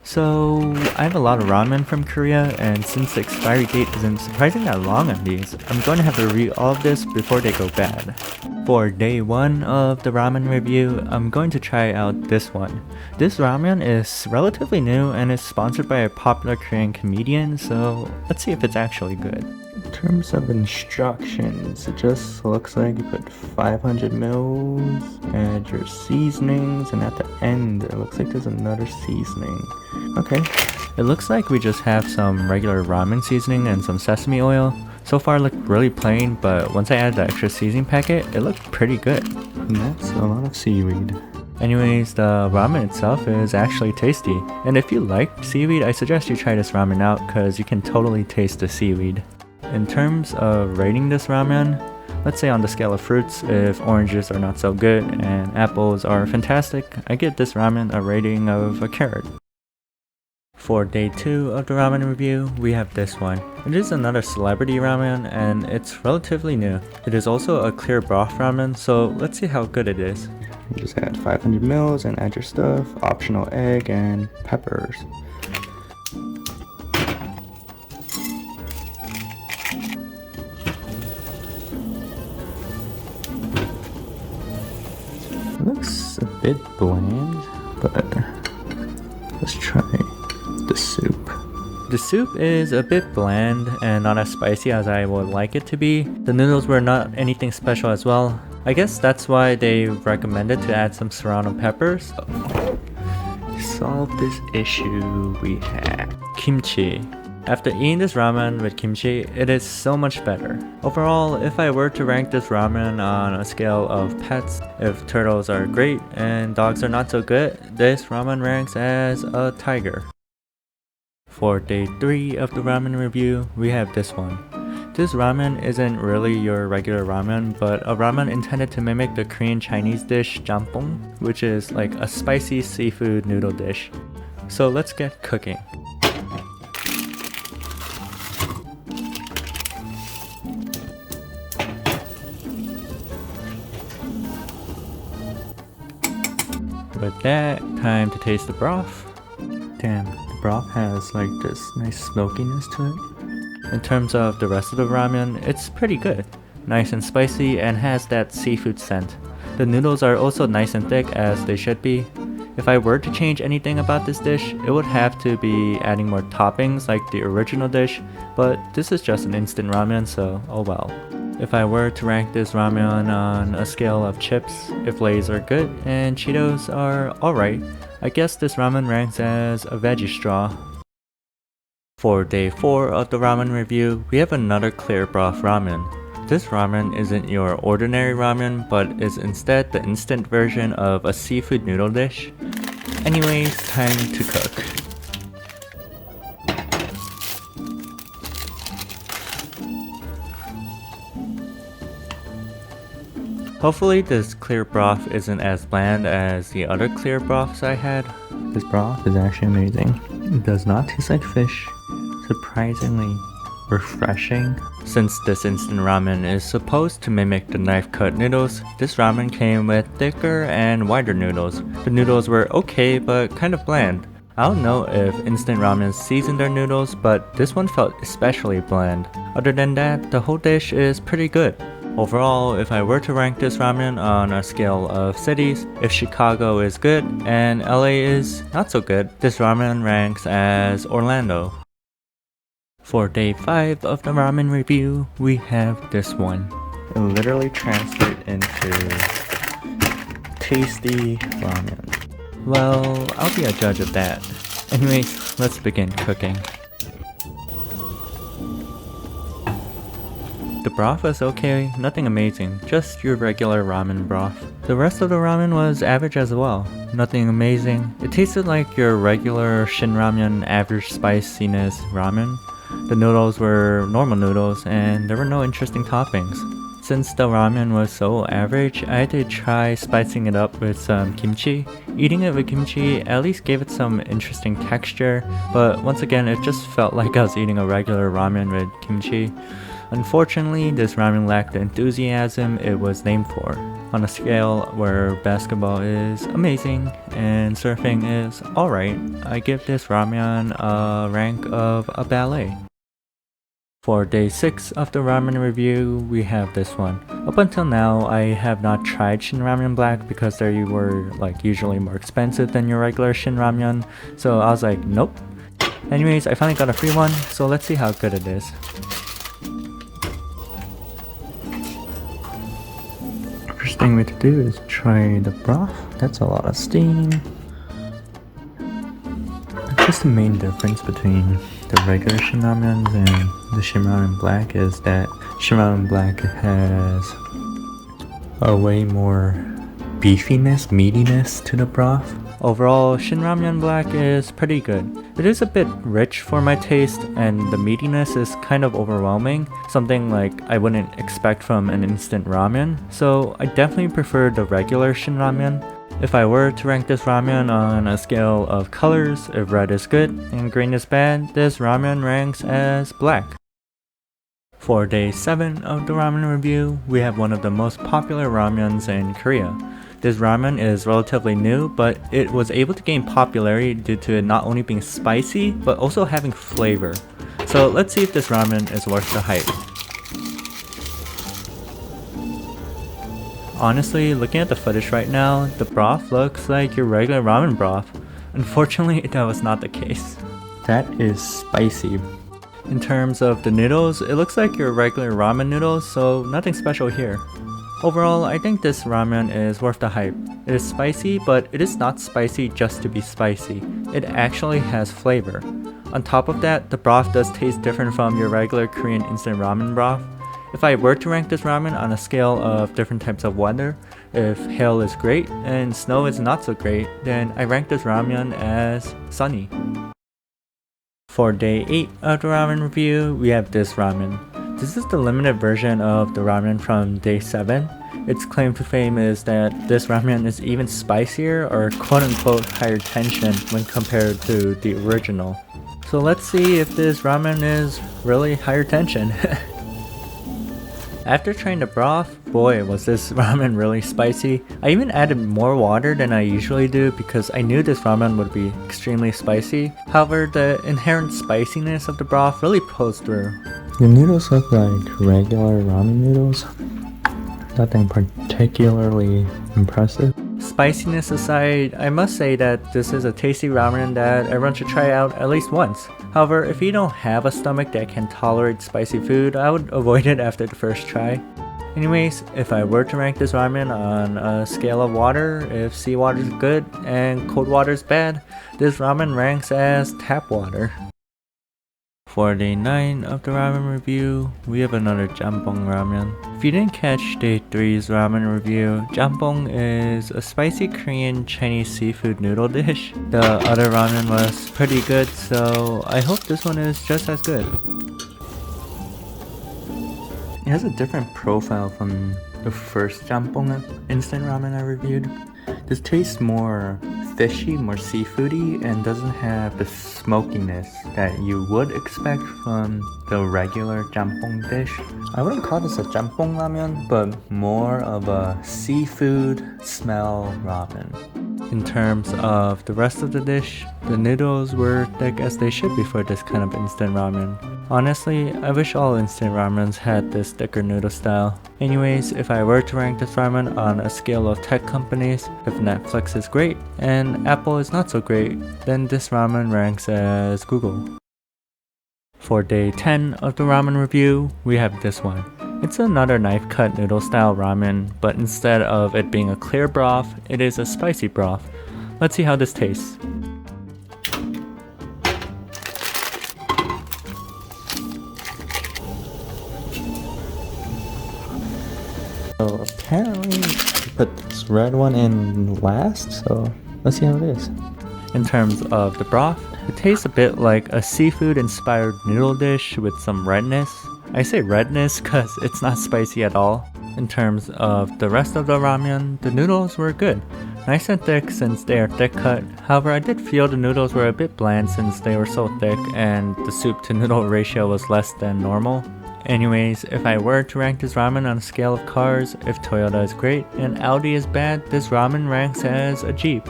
So, I have a lot of ramen from Korea, and since the expiry date isn't surprisingly that long on these, I'm going to have to read all of this before they go bad. For day 1 of the ramen review, I'm going to try out this one. This ramen is relatively new and is sponsored by a popular Korean comedian, so let's see if it's actually good. In terms of instructions, it just looks like you put 500 mils, add your seasonings, and at the end it looks like there's another seasoning. Okay, it looks like we just have some regular ramen seasoning and some sesame oil. So far it looked really plain, but once I added the extra seasoning packet, it looked pretty good. And that's a lot of seaweed. Anyways, the ramen itself is actually tasty, and if you like seaweed, I suggest you try this ramen out because you can totally taste the seaweed. In terms of rating this ramen, let's say on the scale of fruits, if oranges are not so good and apples are fantastic, I give this ramen a rating of a carrot. For day 2 of the ramen review, we have this one. It is another celebrity ramen and it's relatively new. It is also a clear broth ramen, so let's see how good it is. You just add 500 mils and add your stuff, optional egg and peppers. It looks a bit bland, but let's try the soup. The soup is a bit bland and not as spicy as I would like it to be. The noodles were not anything special as well. I guess that's why they recommended to add some serrano peppers. To solve this issue, we have kimchi. After eating this ramen with kimchi, it is so much better. Overall, if I were to rank this ramen on a scale of pets, if turtles are great and dogs are not so good, this ramen ranks as a tiger. For day 3 of the ramen review, we have this one. This ramen isn't really your regular ramen, but a ramen intended to mimic the Korean Chinese dish jambong, which is like a spicy seafood noodle dish. So let's get cooking. With that, time to taste the broth. Damn, the broth has like this nice smokiness to it. In terms of the rest of the ramen, it's pretty good. Nice and spicy and has that seafood scent. The noodles are also nice and thick as they should be. If I were to change anything about this dish, it would have to be adding more toppings like the original dish, but this is just an instant ramen, so oh well. If I were to rank this ramen on a scale of chips, if Lay's are good and Cheetos are alright, I guess this ramen ranks as a veggie straw. For day 4 of the ramen review, we have another clear broth ramen. This ramen isn't your ordinary ramen, but is instead the instant version of a seafood noodle dish. Anyways, time to cook. Hopefully this clear broth isn't as bland as the other clear broths I had. This broth is actually amazing. It does not taste like fish. Surprisingly refreshing. Since this instant ramen is supposed to mimic the knife cut noodles, this ramen came with thicker and wider noodles. The noodles were okay but kind of bland. I don't know if instant ramen season their noodles, but this one felt especially bland. Other than that, the whole dish is pretty good. Overall, if I were to rank this ramen on a scale of cities, if Chicago is good and LA is not so good, this ramen ranks as Orlando. For day 5 of the ramen review, we have this one. It literally translates into tasty ramen. Well, I'll be a judge of that. Anyways, let's begin cooking. The broth was okay, nothing amazing, just your regular ramen broth. The rest of the ramen was average as well, nothing amazing. It tasted like your regular Shin ramen average spiciness ramen. The noodles were normal noodles and there were no interesting toppings. Since the ramen was so average, I had to try spicing it up with some kimchi. Eating it with kimchi at least gave it some interesting texture, but once again it just felt like I was eating a regular ramen with kimchi. Unfortunately, this ramen lacked the enthusiasm it was named for. On a scale where basketball is amazing and surfing is alright, I give this ramen a rank of a ballet. For day 6 of the ramen review, we have this one. Up until now, I have not tried Shin Ramen Black because they were usually more expensive than your regular Shin Ramen, so I was like, nope. Anyways, I finally got a free one, so let's see how good it is. First thing we have to do is try the broth. That's a lot of steam. Just the main difference between the regular Shin Ramens and the Shin Ramen Black is that Shin Ramen Black has a way more beefiness, meatiness to the broth. Overall, Shin Ramen Black is pretty good. It is a bit rich for my taste, and the meatiness is kind of overwhelming, something I wouldn't expect from an instant ramen, so I definitely prefer the regular Shin Ramen. If I were to rank this ramen on a scale of colors, if red is good and green is bad, this ramen ranks as black. For day 7 of the ramen review, we have one of the most popular ramens in Korea. This ramen is relatively new, but it was able to gain popularity due to it not only being spicy, but also having flavor. So let's see if this ramen is worth the hype. Honestly, looking at the footage right now, the broth looks like your regular ramen broth. Unfortunately, that was not the case. That is spicy. In terms of the noodles, it looks like your regular ramen noodles, so nothing special here. Overall, I think this ramen is worth the hype. It is spicy, but it is not spicy just to be spicy. It actually has flavor. On top of that, the broth does taste different from your regular Korean instant ramen broth. If I were to rank this ramen on a scale of different types of weather, if hail is great and snow is not so great, then I rank this ramen as sunny. For day 8 of the ramen review, we have this ramen. This is the limited version of the ramen from day 7. Its claim to fame is that this ramen is even spicier or quote-unquote higher tension when compared to the original. So let's see if this ramen is really higher tension. After trying the broth, boy was this ramen really spicy. I even added more water than I usually do because I knew this ramen would be extremely spicy. However, the inherent spiciness of the broth really pulls through. The noodles look like regular ramen noodles. Nothing particularly impressive. Spiciness aside, I must say that this is a tasty ramen that everyone should try out at least once. However, if you don't have a stomach that can tolerate spicy food, I would avoid it after the first try. Anyways, if I were to rank this ramen on a scale of water, if seawater is good and cold water is bad, this ramen ranks as tap water. For day 9 of the ramen review, we have another jambong ramen. If you didn't catch day 3's ramen review, jambong is a spicy Korean Chinese seafood noodle dish. The other ramen was pretty good, so I hope this one is just as good. It has a different profile from the first jambong instant ramen I reviewed. This tastes more fishy, more seafoody, and doesn't have the smokiness that you would expect from the regular jambong dish. I wouldn't call this a jambong ramen, but more of a seafood smell ramen. In terms of the rest of the dish, the noodles were thick as they should be for this kind of instant ramen. Honestly, I wish all instant ramens had this thicker noodle style. Anyways, if I were to rank this ramen on a scale of tech companies, if Netflix is great and Apple is not so great, then this ramen ranks as Google. For day 10 of the ramen review, we have this one. It's another knife cut noodle style ramen, but instead of it being a clear broth, it is a spicy broth. Let's see how this tastes. So apparently I put this red one in last, so let's see how it is. In terms of the broth, it tastes a bit like a seafood inspired noodle dish with some redness. I say redness because it's not spicy at all. In terms of the rest of the ramen, the noodles were good. Nice and thick since they are thick cut. However, I did feel the noodles were a bit bland since they were so thick and the soup to noodle ratio was less than normal. Anyways, if I were to rank this ramen on a scale of cars, if Toyota is great and Audi is bad, this ramen ranks as a Jeep.